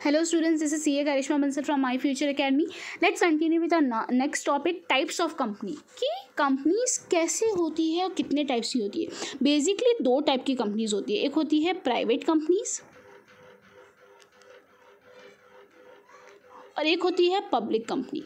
Hello students, this is CA Karishma Bansal from My Future Academy. Let's continue with our next topic, types of company. कि companies कैसे होती है और कितने types की होती है. बेसिकली दो टाइप की कंपनीज होती है. एक होती है प्राइवेट कंपनीज और एक होती है पब्लिक कंपनी.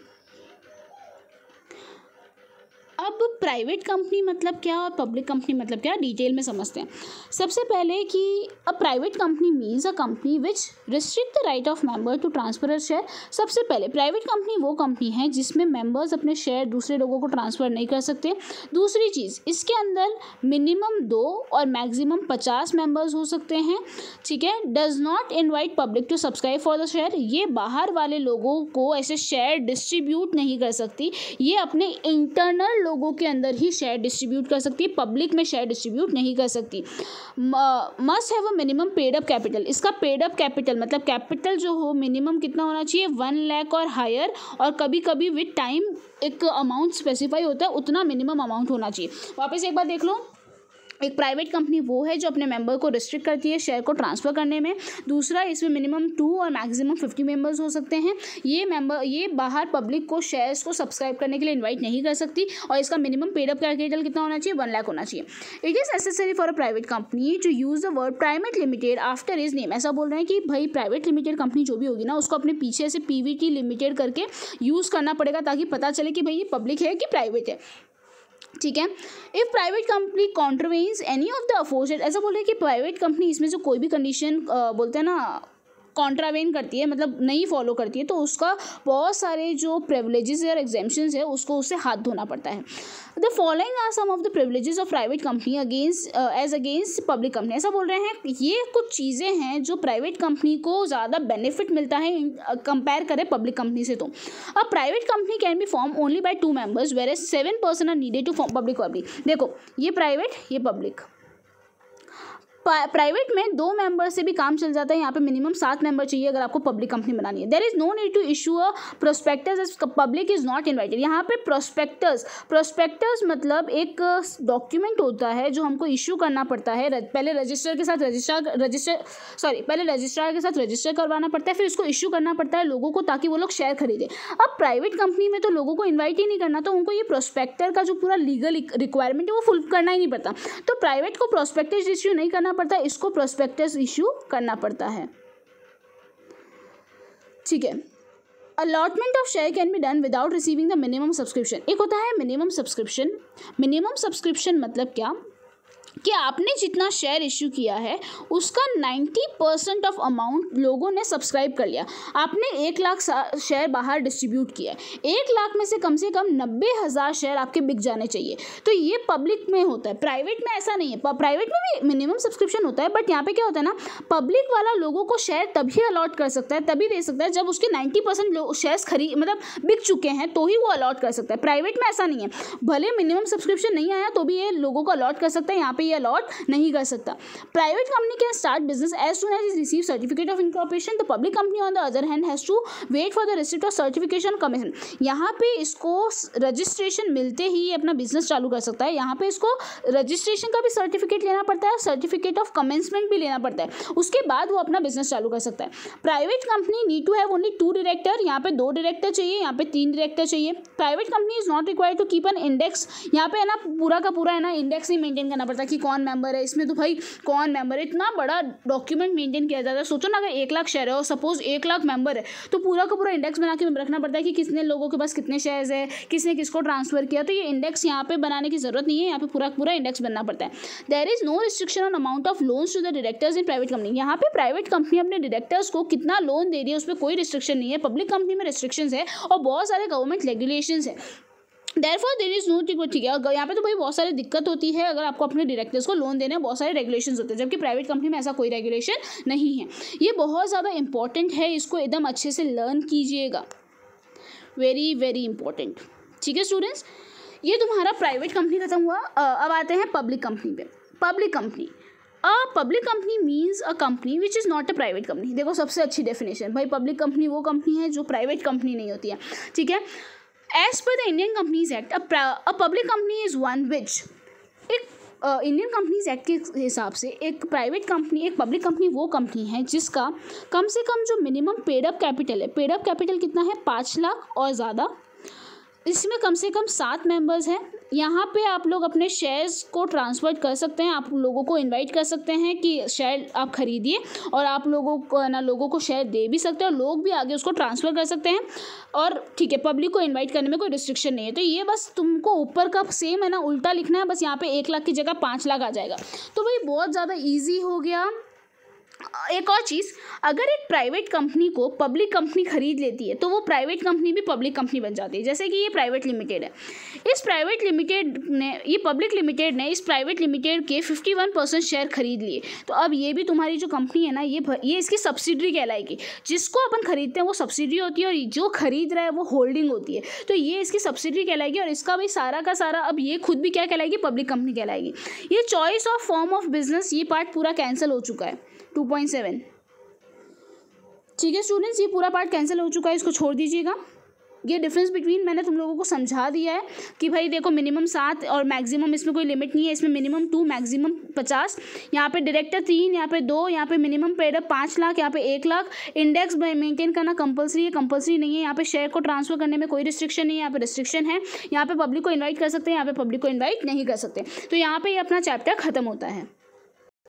अब प्राइवेट कंपनी मतलब क्या और पब्लिक कंपनी मतलब क्या, डिटेल में समझते हैं. सबसे पहले कि a private company means a company which restrict the right of member to transfer share. सबसे पहले प्राइवेट कंपनी वो कंपनी है जिसमें मेंबर्स अपने शेयर दूसरे लोगों को ट्रांसफ़र नहीं कर सकते. दूसरी चीज़, इसके अंदर मिनिमम 2 और मैक्सिमम 50 मेंबर्स हो सकते हैं. ठीक है. Does not invite public to subscribe for the share. ये बाहर वाले लोगों को ऐसे शेयर डिस्ट्रीब्यूट नहीं कर सकती. ये अपने इंटरनल लोगों के अंदर ही शेयर डिस्ट्रीब्यूट कर सकती है, पब्लिक में शेयर डिस्ट्रीब्यूट नहीं कर सकती. Must have a minimum paid up capital. इसका पेड अप कैपिटल मतलब कैपिटल जो हो मिनिमम कितना होना चाहिए, 1 लाख और हायर, और कभी कभी विद टाइम एक अमाउंट स्पेसिफाई होता है, उतना मिनिमम अमाउंट होना चाहिए. वापस एक बार देख लो. एक प्राइवेट कंपनी वो है जो अपने मेंबर को रिस्ट्रिक्ट करती है शेयर को ट्रांसफ़र करने में. दूसरा, इसमें मिनिमम 2 और मैक्सिमम 50 मेंबर्स हो सकते हैं. ये बाहर पब्लिक को शेयर्स को सब्सक्राइब करने के लिए इनवाइट नहीं कर सकती और इसका मिनिमम पेड अप कैपिटल कितना होना चाहिए, 1 लाख होना चाहिए. It is necessary for a private company to use the word private limited after is name. ऐसा बोल रहे हैं कि भाई प्राइवेट लिमिटेड कंपनी जो भी होगी ना, उसको अपने पीछे से PVT लिमिटेड करके यूज़ करना पड़ेगा ताकि पता चले कि भाई ये पब्लिक है कि प्राइवेट है. ठीक है. If private company contravenes any of the aforesaid, ऐसा बोल रहे हैं कि प्राइवेट कंपनी इसमें से कोई भी कंडीशन बोलते हैं ना कॉन्ट्रावेन करती है, मतलब नहीं फॉलो करती है, तो उसका बहुत सारे जो प्रिविलेजेस और एग्जेम्पशंस है उसको उससे हाथ धोना पड़ता है. The following are some of the privileges of private company against public company. ऐसा बोल रहे हैं ये कुछ चीज़ें हैं जो प्राइवेट कंपनी को ज़्यादा बेनिफिट मिलता है कंपेयर करें पब्लिक कंपनी से. तो अब private company can be form only by 2 members where 7 person are needed to form public company. देखो, ये प्राइवेट, ये पब्लिक. प्राइवेट में 2 मेंबर से भी काम चल जाता है. यहाँ पे मिनिमम 7 मेंबर चाहिए अगर आपको पब्लिक कंपनी बनानी है. There is no need to issue a prospectus as public is not invited. यहाँ पे प्रोस्पेक्टस मतलब एक डॉक्यूमेंट होता है जो हमको इशू करना पड़ता है. पहले रजिस्ट्रार के साथ रजिस्टर करवाना पड़ता है, फिर इसको इशू करना पड़ता है लोगों को ताकि वो लोग शेयर खरीदें. अब प्राइवेट कंपनी में तो लोगों को इन्वाइट ही नहीं करना, तो उनको ये प्रोस्पेक्टर का जो पूरा लीगल रिक्वायरमेंट है वो फुल करना ही नहीं पड़ता. तो प्राइवेट को प्रोस्पेक्टस इशू नहीं करना पड़ता है, इसको प्रोस्पेक्टस इशू करना पड़ता है. ठीक है. Allotment of share can be done without receiving the minimum subscription. एक होता है मिनिमम सब्सक्रिप्शन. मिनिमम सब्सक्रिप्शन मतलब क्या कि आपने जितना शेयर इश्यू किया है उसका 90% ऑफ अमाउंट लोगों ने सब्सक्राइब कर लिया. आपने 1 लाख शेयर बाहर डिस्ट्रीब्यूट किया है, 1 लाख में से कम 90,000 शेयर आपके बिक जाने चाहिए. तो ये पब्लिक में होता है. प्राइवेट में ऐसा नहीं है. प्राइवेट में भी मिनिमम सब्सक्रिप्शन होता है, बट यहाँ पे क्या होता है ना, पब्लिक वाला लोगों को शेयर तभी अलॉट कर सकता है, तभी दे सकता है जब उसके 90% शेयर्स मतलब बिक चुके हैं, तो ही वो अलॉट कर सकता है. प्राइवेट में ऐसा नहीं है. भले मिनिमम सब्सक्रिप्शन नहीं आया तो भी ये लोगों को अलॉट कर सकता है, यहाँ पे ये अलॉट नहीं कर सकता. Private company can start business as soon as it receive certificate of incorporation. The public company on the other hand has to wait for the receipt of certification commission. यहाँ पे इसको रजिस्ट्रेशन मिलते ही ये अपना business चालू कर सकता है. यहाँ पे इसको रजिस्ट्रेशन का भी सर्टिफिकेट लेना पड़ता है, सर्टिफिकेट ऑफ कमेंसमेंट भी लेना पड़ता है, उसके बाद वो अपना बिजनेस चालू कर सकता है. Private company need to have only 2 director. यहाँ पे 2 डायरेक्टर चाहिए, यहाँ पे 3 डायरेक्टर चाहिए. Private company is not required to keep an index. यहाँ पे है ना पूरा का पूरा है ना इंडेक्स ही मेंटेन करना पड़ता है कि कौन मेंबर है इसमें. तो भाई कौन मेंबर है, इतना बड़ा डॉक्यूमेंट मेंटेन किया जाता है. सोचो ना, अगर 1 लाख शेयर है और सपोज 1 लाख मेंबर है, तो पूरा का पूरा इंडेक्स बना के रखना पड़ता है कि कितने लोगों के पास कितने शेयर्स है, किसने किसको ट्रांसफर किया. तो ये इंडेक्स यहाँ पे बनाने की जरूरत नहीं है, यहाँ पे पूरा पूरा इंडेक्स बनना पड़ता है. There is no restriction on amount of loans to the directors in private company. यहाँ पे प्राइवेट कंपनी अपने डायरेक्टर्स को कितना लोन दे रही है उस पर कोई रिस्ट्रिक्शन नहीं है. पब्लिक कंपनी में रिस्ट्रिक्शंस है और बहुत सारे गवर्नमेंट रेगुलेशंस है. Therefore there is no. ठीक है, यहाँ पे तो भाई बहुत सारी दिक्कत होती है अगर आपको अपने डायरेक्टर्स को लोन देने में. बहुत सारे रेगुलेशंस होते हैं, जबकि प्राइवेट कंपनी में ऐसा कोई रेगुलेशन नहीं है. ये बहुत ज़्यादा इंपॉर्टेंट है, इसको एकदम अच्छे से लर्न कीजिएगा. Very very important. ठीक है स्टूडेंट्स, ये तुम्हारा प्राइवेट कंपनी खत्म हुआ. अब आते हैं पब्लिक कंपनी पे. Public company, public company means a company which is not a private company. देखो सबसे अच्छी डेफिनेशन, भाई पब्लिक कंपनी वो कंपनी है जो प्राइवेट कंपनी नहीं होती है. ठीक है. As per the Indian Companies Act, a public company is one which, एक इंडियन कंपनीज एक्ट के हिसाब से एक प्राइवेट कंपनी, एक पब्लिक कंपनी वो कंपनी है जिसका कम से कम जो मिनिमम पेड अप कैपिटल है, पेड अप कैपिटल कितना है 5 लाख और ज़्यादा, इसमें कम से कम 7 मेंबर्स हैं। यहाँ पे आप लोग अपने शेयर्स को ट्रांसफ़र कर सकते हैं, आप लोगों को इनवाइट कर सकते हैं कि शेयर आप खरीदिए, और आप लोगों को शेयर दे भी सकते हैं और लोग भी आगे उसको ट्रांसफ़र कर सकते हैं। और ठीक है, पब्लिक को इनवाइट करने में कोई रिस्ट्रिक्शन नहीं है। तो ये बस तुमको ऊपर का सेम है ना, उल्टा लिखना है, बस यहाँ पे 1 लाख की जगह 5 लाख आ जाएगा। तो भाई बहुत ज़्यादा ईजी हो गया। एक और चीज़, अगर एक प्राइवेट कंपनी को पब्लिक कंपनी खरीद लेती है तो वो प्राइवेट कंपनी भी पब्लिक कंपनी बन जाती है। जैसे कि ये प्राइवेट लिमिटेड है, ये पब्लिक लिमिटेड ने इस प्राइवेट लिमिटेड के 51% शेयर खरीद लिए। तो अब ये भी तुम्हारी जो कंपनी है ना, ये इसकी सब्सिडरी कहलाएगी। जिसको अपन खरीदते हैं वो सब्सिडरी होती है और जो खरीद रहा है वो होल्डिंग होती है। तो ये इसकी सब्सिडरी कहलाएगी और इसका भाई सारा का सारा अब ये खुद भी क्या कहलाएगी, पब्लिक कंपनी कहलाएगी। ये choice of form of business, ये पार्ट पूरा कैंसिल हो चुका है 2.7। ठीक है स्टूडेंट्स, ये पूरा पार्ट कैंसिल हो चुका है, इसको छोड़ दीजिएगा। ये डिफरेंस बिटवीन मैंने तुम लोगों को समझा दिया है कि भाई देखो मिनिमम 7 और मैक्सिमम, इसमें कोई लिमिट नहीं है। इसमें मिनिमम 2, मैक्सिमम 50। यहाँ पे डायरेक्टर 3, यहाँ पे 2, यहाँ पे मिनिमम पेड अप 5 लाख, यहाँ पे 1 लाख। इंडेक्स मेंटेन करना कंपलसरी है, कंपलसरी नहीं है। यहाँ पे शेयर को ट्रांसफर करने में कोई रिस्ट्रिक्शन नहीं है, यहाँ पे रिस्ट्रिक्शन है। यहाँ पे पब्लिक को इन्वाइट कर सकते हैं, यहाँ पे पब्लिक को इन्वाइट नहीं कर सकते। तो यहाँ पे ये अपना चैप्टर खत्म होता है।